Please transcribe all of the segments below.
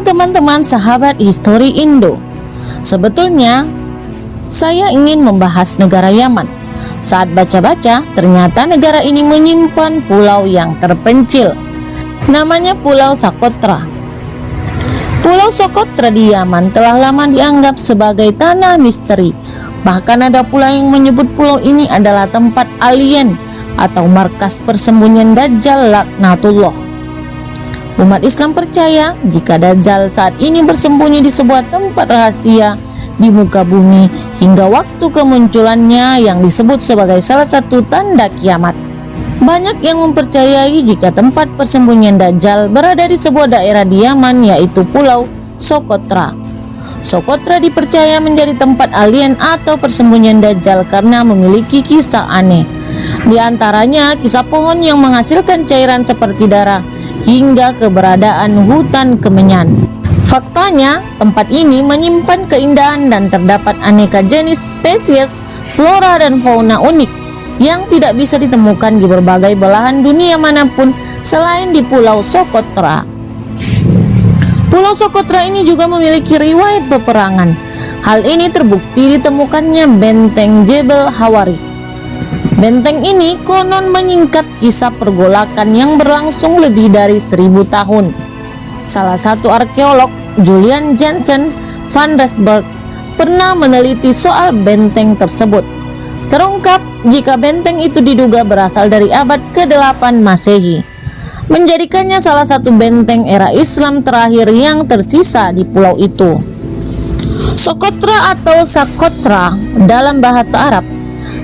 teman-teman sahabat Histori Indo. Sebetulnya saya ingin membahas negara Yaman. Saat baca-baca, ternyata negara ini menyimpan pulau yang terpencil. Namanya Pulau Socotra. Pulau Socotra di Yaman telah lama dianggap sebagai tanah misteri. Bahkan ada pula yang menyebut pulau ini adalah tempat alien atau markas persembunyian Dajjal laknatullah. Umat Islam percaya jika Dajjal saat ini bersembunyi di sebuah tempat rahasia di muka bumi hingga waktu kemunculannya yang disebut sebagai salah satu tanda kiamat. Banyak yang mempercayai jika tempat persembunyian Dajjal berada di sebuah daerah di Yaman, yaitu Pulau Socotra. Socotra dipercaya menjadi tempat alien atau persembunyian Dajjal karena memiliki kisah aneh. Di antaranya kisah pohon yang menghasilkan cairan seperti darah hingga keberadaan hutan kemenyan. Faktanya, tempat ini menyimpan keindahan dan terdapat aneka jenis spesies flora dan fauna unik yang tidak bisa ditemukan di berbagai belahan dunia manapun selain di Pulau Socotra. Pulau Socotra ini juga memiliki riwayat peperangan. Hal ini terbukti ditemukannya benteng Jebel Hawari. Benteng ini konon menyingkap kisah pergolakan yang berlangsung lebih dari 1000 tahun. Salah satu arkeolog, Julian Jansen van Rensburg, pernah meneliti soal benteng tersebut. Terungkap jika benteng itu diduga berasal dari abad ke-8 Masehi, menjadikannya salah satu benteng era Islam terakhir yang tersisa di pulau itu. Socotra atau Socotra dalam bahasa Arab,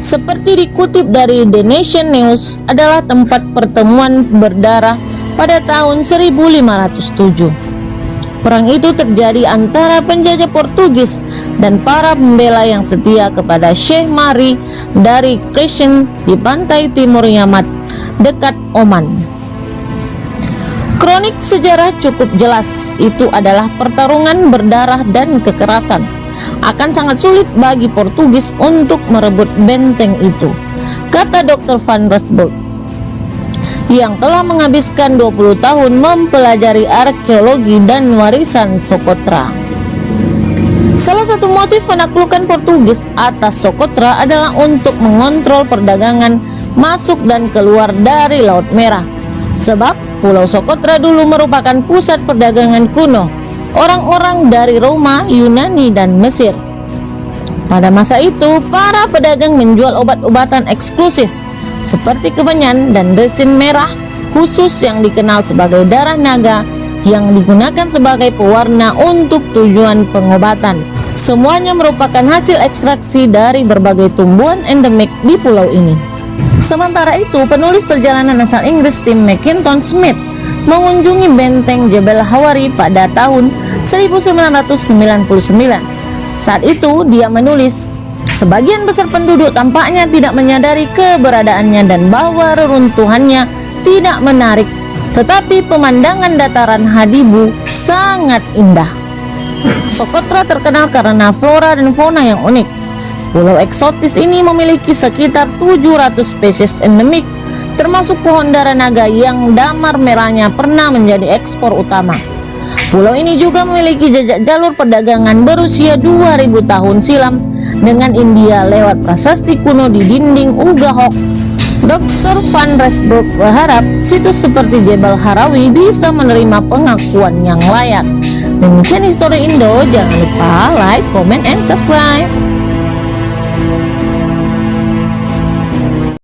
seperti dikutip dari The Nation News, adalah tempat pertemuan berdarah pada tahun 1507. Perang itu terjadi antara penjajah Portugis dan para pembela yang setia kepada Syekh Mari dari Crescent di pantai timur Yaman, dekat Oman. Kronik sejarah cukup jelas, itu adalah pertarungan berdarah dan kekerasan. Akan sangat sulit bagi Portugis untuk merebut benteng itu, kata Dr. van Rensburg, yang telah menghabiskan 20 tahun mempelajari arkeologi dan warisan Socotra. Salah satu motif penaklukan Portugis atas Socotra adalah untuk mengontrol perdagangan masuk dan keluar dari Laut Merah. Sebab Pulau Socotra dulu merupakan pusat perdagangan kuno orang-orang dari Roma, Yunani, dan Mesir. Pada masa itu, para pedagang menjual obat-obatan eksklusif seperti kemenyan dan resin merah khusus yang dikenal sebagai darah naga yang digunakan sebagai pewarna untuk tujuan pengobatan. Semuanya merupakan hasil ekstraksi dari berbagai tumbuhan endemik di pulau ini. Sementara itu, penulis perjalanan asal Inggris Tim Mackintosh Smith mengunjungi benteng Jebel Hawari pada tahun 1999. Saat itu dia menulis, sebagian besar penduduk tampaknya tidak menyadari keberadaannya dan bahwa reruntuhannya tidak menarik, tetapi pemandangan dataran Hadibu sangat indah. Socotra terkenal karena flora dan fauna yang unik. Pulau eksotis ini memiliki sekitar 700 spesies endemik, termasuk pohon darah naga yang damar merahnya pernah menjadi ekspor utama. Pulau ini juga memiliki jejak jalur perdagangan berusia 2000 tahun silam dengan India lewat prasasti kuno di dinding Ugahok. Dr. van Rensburg berharap situs seperti Jebel Harawi bisa menerima pengakuan yang layak. Demikian Histori Indo, jangan lupa like, comment, and subscribe.